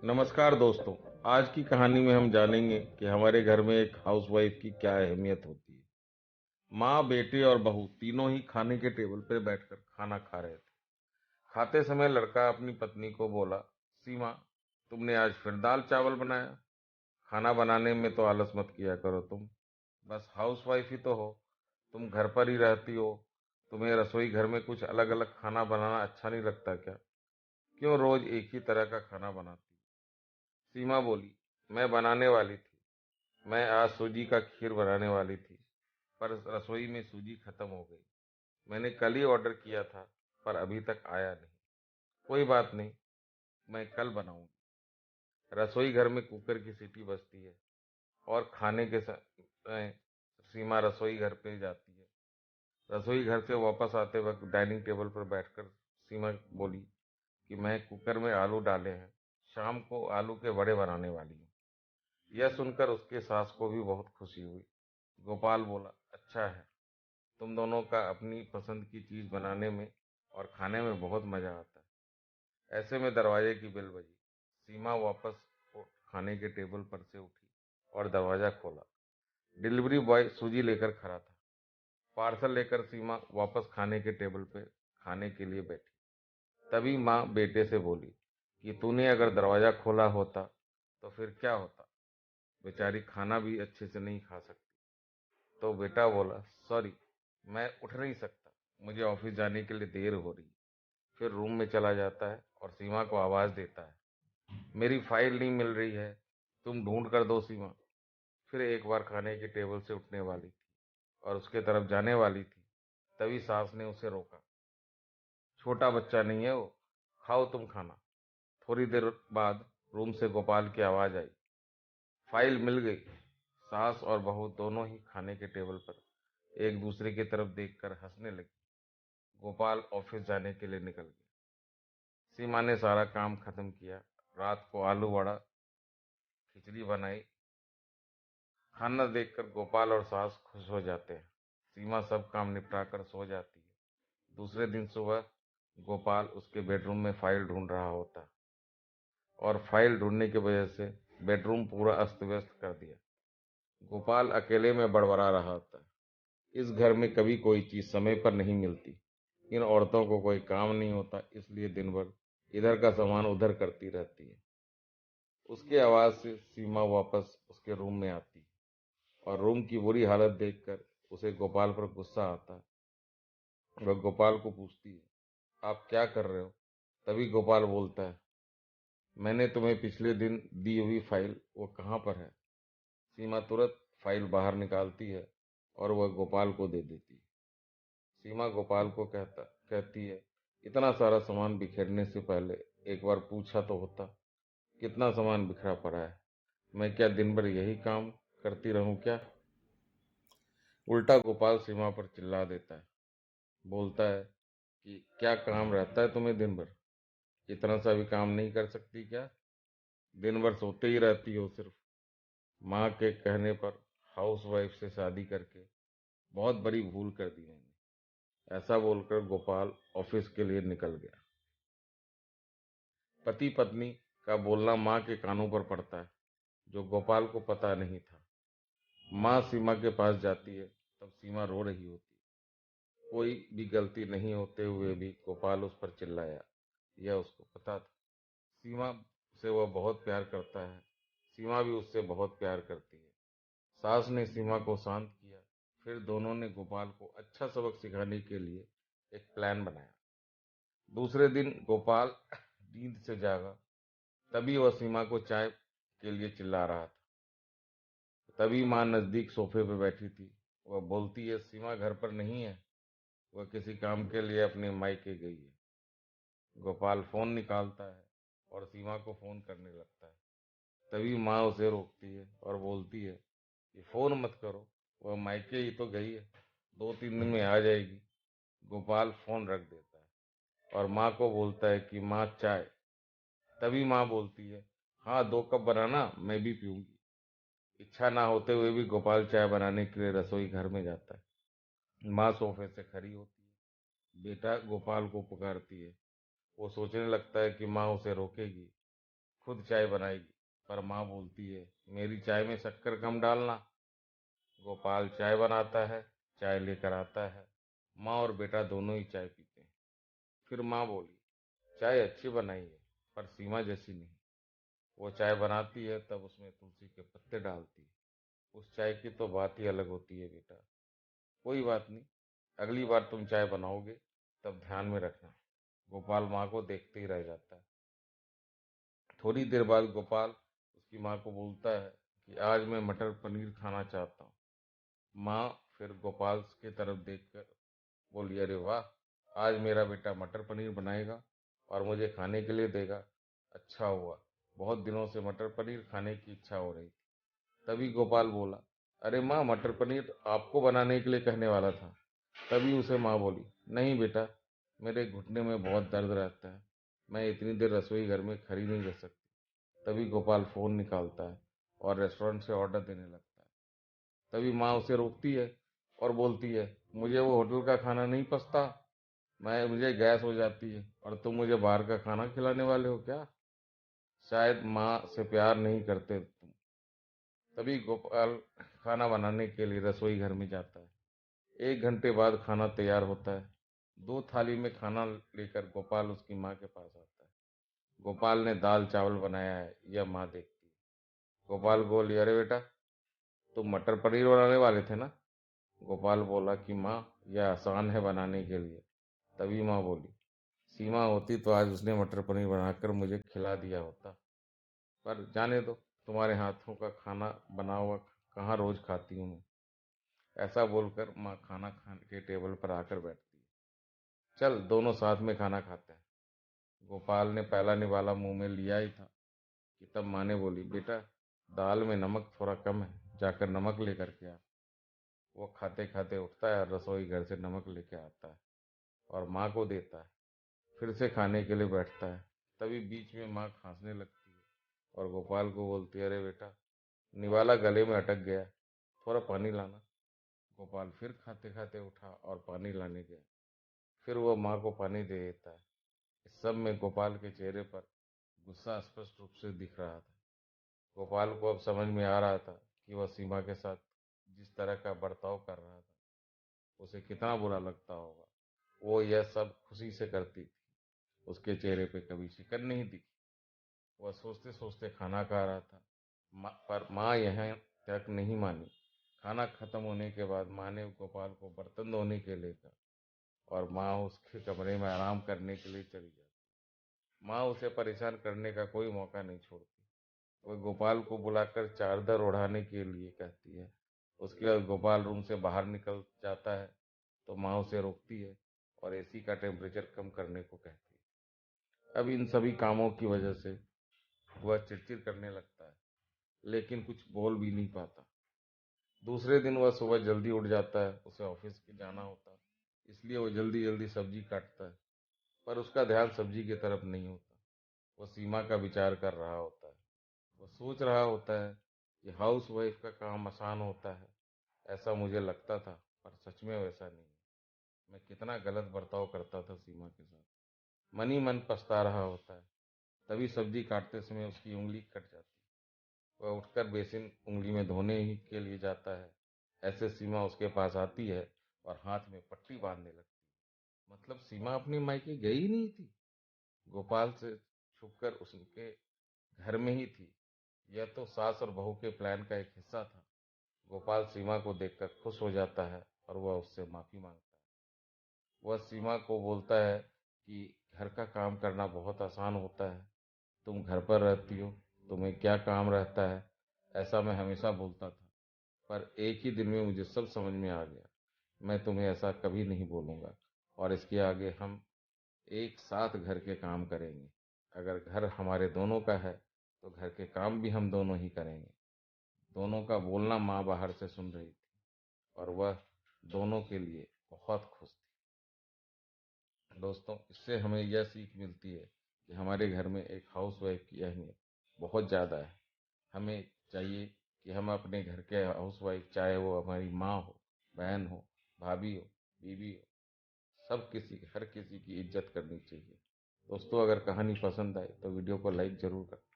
नमस्कार दोस्तों। आज की कहानी में हम जानेंगे कि हमारे घर में एक हाउसवाइफ की क्या अहमियत होती है। माँ, बेटे और बहू तीनों ही खाने के टेबल पर बैठकर खाना खा रहे थे। खाते समय लड़का अपनी पत्नी को बोला, सीमा, तुमने आज फिर दाल चावल बनाया। खाना बनाने में तो आलस मत किया करो तुम। बस हाउसवाइफ ही तो हो। तुम घर पर ही रहती हो। तुम्हें रसोई घर में कुछ अलग अलग खाना बनाना अच्छा नहीं लगता क्या? क्यों रोज एक ही तरह का खाना बनाती? सीमा बोली, मैं बनाने वाली थी। मैं आज सूजी का खीर बनाने वाली थी, पर रसोई में सूजी खत्म हो गई। मैंने कल ही ऑर्डर किया था, पर अभी तक आया नहीं। कोई बात नहीं, मैं कल बनाऊंगी। रसोई घर में कुकर की सीटी बजती है और खाने के समय सीमा रसोई घर पे जाती है। रसोई घर से वापस आते वक्त डाइनिंग टेबल पर बैठकर सीमा बोली कि मैं कुकर में आलू डाले हैं, शाम को आलू के बड़े बनाने वाली हूँ। यह सुनकर उसके सास को भी बहुत खुशी हुई। गोपाल बोला, अच्छा है, तुम दोनों का अपनी पसंद की चीज बनाने में और खाने में बहुत मजा आता है। ऐसे में दरवाजे की बेल बजी। सीमा वापस खाने के टेबल पर से उठी और दरवाजा खोला। डिलीवरी बॉय सूजी लेकर खड़ा था। पार्सल लेकर सीमा वापस खाने के टेबल पे खाने के लिए बैठी। तभी माँ बेटे से बोली कि तूने अगर दरवाजा खोला होता तो फिर क्या होता? बेचारी खाना भी अच्छे से नहीं खा सकती। तो बेटा बोला, सॉरी, मैं उठ नहीं सकता, मुझे ऑफिस जाने के लिए देर हो रही है। फिर रूम में चला जाता है और सीमा को आवाज देता है, मेरी फाइल नहीं मिल रही है, तुम ढूंढ कर दो सीमा। फिर एक बार खाने की टेबल से उठने वाली थी और उसके तरफ जाने वाली थी, तभी सास ने उसे रोका। छोटा बच्चा नहीं है वो, खाओ तुम खाना। थोड़ी देर बाद रूम से गोपाल की आवाज आई, फाइल मिल गई। सास और बहू दोनों ही खाने के टेबल पर एक दूसरे की तरफ देखकर हंसने लगी। गोपाल ऑफिस जाने के लिए निकल गया। सीमा ने सारा काम खत्म किया। रात को आलू वड़ा खिचड़ी बनाई। खाना देखकर गोपाल और सास खुश हो जाते हैं। सीमा सब काम निपटा कर सो जाती है। दूसरे दिन सुबह गोपाल उसके बेडरूम में फाइल ढूंढ रहा होता है और फाइल ढूंढने की वजह से बेडरूम पूरा अस्त व्यस्त कर दिया। गोपाल अकेले में बड़बड़ा रहा होता है, इस घर में कभी कोई चीज समय पर नहीं मिलती। इन औरतों को कोई काम नहीं होता, इसलिए दिन भर इधर का सामान उधर करती रहती है। उसकी आवाज से सीमा वापस उसके रूम में आती और रूम की बुरी हालत देखकर उसे गोपाल पर गुस्सा आता है। वह गोपाल को पूछती है, आप क्या कर रहे हो? तभी गोपाल बोलता है, मैंने तुम्हें पिछले दिन दी हुई फाइल वो कहाँ पर है? सीमा तुरंत फाइल बाहर निकालती है और वह गोपाल को दे देती है। सीमा गोपाल को कहती है, इतना सारा सामान बिखेरने से पहले एक बार पूछा तो होता। कितना सामान बिखरा पड़ा है, मैं क्या दिन भर यही काम करती रहूं क्या? उल्टा गोपाल सीमा पर चिल्ला देता है। बोलता है कि क्या काम रहता है तुम्हें दिन भर? इतना सा भी काम नहीं कर सकती क्या? दिन भर सोते ही रहती हो सिर्फ। माँ के कहने पर हाउसवाइफ से शादी करके बहुत बड़ी भूल कर दी मैंने। ऐसा बोलकर गोपाल ऑफिस के लिए निकल गया। पति पत्नी का बोलना माँ के कानों पर पड़ता है, जो गोपाल को पता नहीं था। माँ सीमा के पास जाती है, तब सीमा रो रही होती है। कोई भी गलती नहीं होते हुए भी गोपाल उस पर चिल्लाया, यह उसको पता था। सीमा से वह बहुत प्यार करता है। सीमा भी उससे बहुत प्यार करती है। सास ने सीमा को शांत किया। फिर दोनों ने गोपाल को अच्छा सबक सिखाने के लिए एक प्लान बनाया। दूसरे दिन गोपाल नींद से जागा, तभी वह सीमा को चाय के लिए चिल्ला रहा था। तभी माँ नजदीक सोफे पर बैठी थी। वह बोलती है, सीमा घर पर नहीं है, वह किसी काम के लिए अपने मायके गई है। गोपाल फोन निकालता है और सीमा को फोन करने लगता है। तभी माँ उसे रोकती है और बोलती है कि फोन मत करो, वह मायके ही तो गई है, 2-3 दिन में आ जाएगी। गोपाल फोन रख देता है और माँ को बोलता है कि माँ चाय। तभी माँ बोलती है, हाँ 2 कप बनाना, मैं भी पीऊंगी। इच्छा ना होते हुए भी गोपाल चाय बनाने के लिए रसोई घर में जाता है। माँ सोफे से खड़ी होती है, बेटा गोपाल को पुकारती है। वो सोचने लगता है कि माँ उसे रोकेगी, खुद चाय बनाएगी, पर माँ बोलती है मेरी चाय में शक्कर कम डालना। गोपाल चाय बनाता है, चाय लेकर आता है। माँ और बेटा दोनों ही चाय पीते हैं। फिर माँ बोली, चाय अच्छी बनाई है, पर सीमा जैसी नहीं। वो चाय बनाती है तब उसमें तुलसी के पत्ते डालती है। उस चाय की तो बात ही अलग होती है बेटा। कोई बात नहीं, अगली बार तुम चाय बनाओगे तब ध्यान में रखना। गोपाल माँ को देखते ही रह जाता है। थोड़ी देर बाद गोपाल उसकी माँ को बोलता है कि आज मैं मटर पनीर खाना चाहता हूँ। माँ फिर गोपाल की तरफ देखकर बोली, अरे वाह, आज मेरा बेटा मटर पनीर बनाएगा और मुझे खाने के लिए देगा। अच्छा हुआ, बहुत दिनों से मटर पनीर खाने की इच्छा हो रही थी। तभी गोपाल बोला, अरे माँ, मटर पनीर आपको बनाने के लिए कहने वाला था। तभी उसे माँ बोली, नहीं बेटा, मेरे घुटने में बहुत दर्द रहता है, मैं इतनी देर रसोई घर में खड़ी नहीं रह सकती। तभी गोपाल फोन निकालता है और रेस्टोरेंट से ऑर्डर देने लगता है। तभी माँ उसे रोकती है और बोलती है, मुझे वो होटल का खाना नहीं पचता, मैं मुझे गैस हो जाती है और तुम मुझे बाहर का खाना खिलाने वाले हो क्या? शायद माँ से प्यार नहीं करते तुम। तभी गोपाल खाना बनाने के लिए रसोई घर में जाता है। 1 घंटे बाद खाना तैयार होता है। 2 थाली में खाना लेकर गोपाल उसकी माँ के पास आता है। गोपाल ने दाल चावल बनाया है, यह माँ देखती है। गोपाल बोली, अरे बेटा, तुम मटर पनीर बनाने वाले थे ना? गोपाल बोला कि माँ, यह आसान है बनाने के लिए। तभी माँ बोली, सीमा होती तो आज उसने मटर पनीर बनाकर मुझे खिला दिया होता, पर जाने दो, तुम्हारे हाथों का खाना बना हुआ कहाँ रोज खाती हूँ मैं। ऐसा बोलकर माँ खाना खाने के टेबल पर आकर बैठती है। चल दोनों साथ में खाना खाते हैं। गोपाल ने पहला निवाला मुंह में लिया ही था कि तब माँ ने बोली, बेटा, दाल में नमक थोड़ा कम है, जाकर नमक लेकर के आ। वो खाते खाते उठता है और रसोई घर से नमक लेके आता है और माँ को देता है। फिर से खाने के लिए बैठता है। तभी बीच में माँ खांसने लगती है और गोपाल को बोलती है, अरे बेटा, निवाला गले में अटक गया, थोड़ा पानी लाना। गोपाल फिर खाते खाते उठा और पानी लाने गया। फिर वह माँ को पानी दे देता है। इस सब में गोपाल के चेहरे पर गुस्सा स्पष्ट रूप से दिख रहा था। गोपाल को अब समझ में आ रहा था कि वह सीमा के साथ जिस तरह का बर्ताव कर रहा था उसे कितना बुरा लगता होगा। वो यह सब खुशी से करती थी, उसके चेहरे पे कभी शिकन नहीं दिखी। वह सोचते सोचते खाना खा रहा था। पर माँ यहाँ तक नहीं मानी। खाना खत्म होने के बाद माँ ने गोपाल को बर्तन धोने के लिए कहा और माँ उसके कमरे में आराम करने के लिए चली जाती। माँ उसे परेशान करने का कोई मौका नहीं छोड़ती। वह गोपाल को बुलाकर चादर ओढ़ाने के लिए कहती है। उसके बाद गोपाल रूम से बाहर निकल जाता है तो माँ उसे रोकती है और एसी का टेम्परेचर कम करने को कहती है। अब इन सभी कामों की वजह से वह चिड़चिड़ करने लगता है, लेकिन कुछ बोल भी नहीं पाता। दूसरे दिन वह सुबह जल्दी उठ जाता है, उसे ऑफिस के जाना होता है, इसलिए वह जल्दी जल्दी सब्जी काटता है। पर उसका ध्यान सब्जी की तरफ नहीं होता, वह सीमा का विचार कर रहा होता है। वह सोच रहा होता है कि हाउस वाइफ का काम आसान होता है, ऐसा मुझे लगता था, पर सच में वैसा नहीं है। मैं कितना गलत बर्ताव करता था सीमा के साथ। मन ही मन पछता रहा होता है। तभी सब्जी काटते समय उसकी उंगली कट जाती है। वह उठकर बेसिन उंगली में धोने ही के लिए जाता है। ऐसे सीमा उसके पास आती है और हाथ में पट्टी बांधने लगती है। मतलब सीमा अपनी मायके गई ही नहीं थी, गोपाल से छुपकर उसके घर में ही थी। यह तो सास और बहू के प्लान का एक हिस्सा था। गोपाल सीमा को देखकर खुश हो जाता है और वह उससे माफी मांगता है। वह सीमा को बोलता है कि घर का काम करना बहुत आसान होता है, तुम घर पर रहती हो, तुम्हें क्या काम रहता है, ऐसा मैं हमेशा बोलता था, पर एक ही दिन में मुझे सब समझ में आ गया। मैं तुम्हें ऐसा कभी नहीं बोलूंगा और इसके आगे हम एक साथ घर के काम करेंगे। अगर घर हमारे दोनों का है तो घर के काम भी हम दोनों ही करेंगे। दोनों का बोलना माँ बाहर से सुन रही थी और वह दोनों के लिए बहुत खुश थी। दोस्तों, इससे हमें यह सीख मिलती है कि हमारे घर में एक हाउस वाइफ की अहमियत बहुत ज़्यादा है। हमें चाहिए कि हम अपने घर के हाउस वाइफ, चाहे वो हमारी माँ हो, बहन हो, भाभी हो, बीवी हो, सब किसी हर किसी की इज्जत करनी चाहिए। दोस्तों, अगर कहानी पसंद आए तो वीडियो को लाइक ज़रूर करें।